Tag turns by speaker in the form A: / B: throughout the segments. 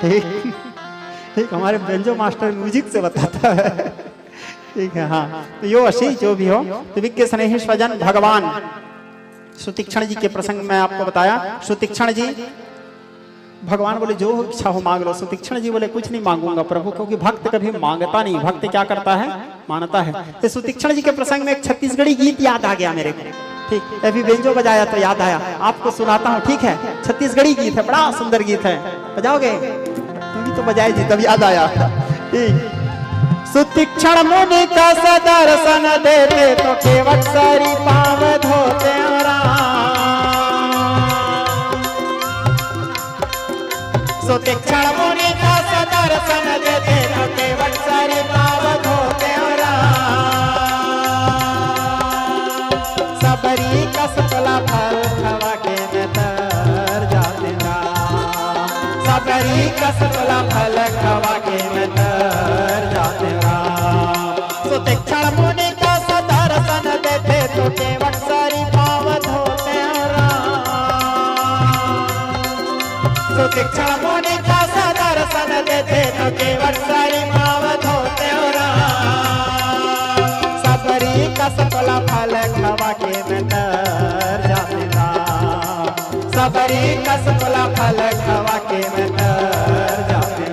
A: ठीक हमारे banjo master music से बताता है। ठीक है, हाँ तो यो अशी जो भी हो, तो विज्ञ स्नेही स्वजन भगवान सुतीक्षण जी के प्रसंग में आपको बताया। सुतीक्षण जी भगवान बोले जो इच्छा हो मांग लो। सुतीक्षण जी बोले कुछ नहीं मांगूंगा प्रभु, क्योंकि भक्त कभी मांगता नहीं, भक्त क्या करता है, मानता है। तो सुतीक्षण जी के प्रसंग में एक छत्तीसगढ़ी गीत याद आ गया मेरे को। ठीक, अभी बेंजो बजाया तो याद आया, आपको सुनाता हूँ। ठीक है, छत्तीसगढ़ी गीत है, बड़ा सुंदर गीत है, बजाओगे? तुम तो बजाए जी, तब याद आया। ठीक, सुतीक्षण मुनि का सदर्शन देते तो केवट सारी पाव धोते सुतीक्षण मुनि का सदर्शन देते तो केवट सारी पाव धोते सबरी कसपला फल खवा के नतर जाते सबरी कसपला फल खवा के नतर जाते सुतीक्षण मुनि का सदर्शन देते तो केवट सारी पाव धोते सुतीक्षण मुनि का सदर्शन देते तो केवट सारी पाव धोते सबरी कसपला फल खवा के नतर जाते सबरी कसपला फल खवा के नतर जाते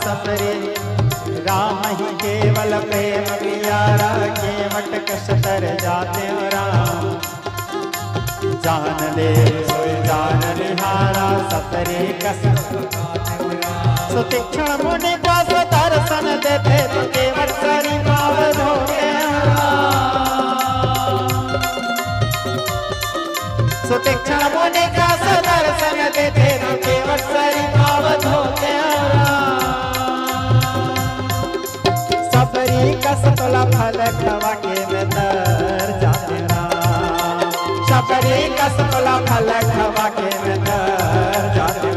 A: सफरे राम ही केवल प्रेम प्यारा केवट कसतर जाते राम जान ले सोई जान निहारा सफरे कस सुतीक्षण मुनि का दर्शन देते तो केवट सारी पाव धोते सुतीक्षण मुनि का दर्शन देते तो केवट सारी पाव धोते सबरी कसपला फल खवा के नतर जाते सबरी कसपला फल खवा के नतर जाते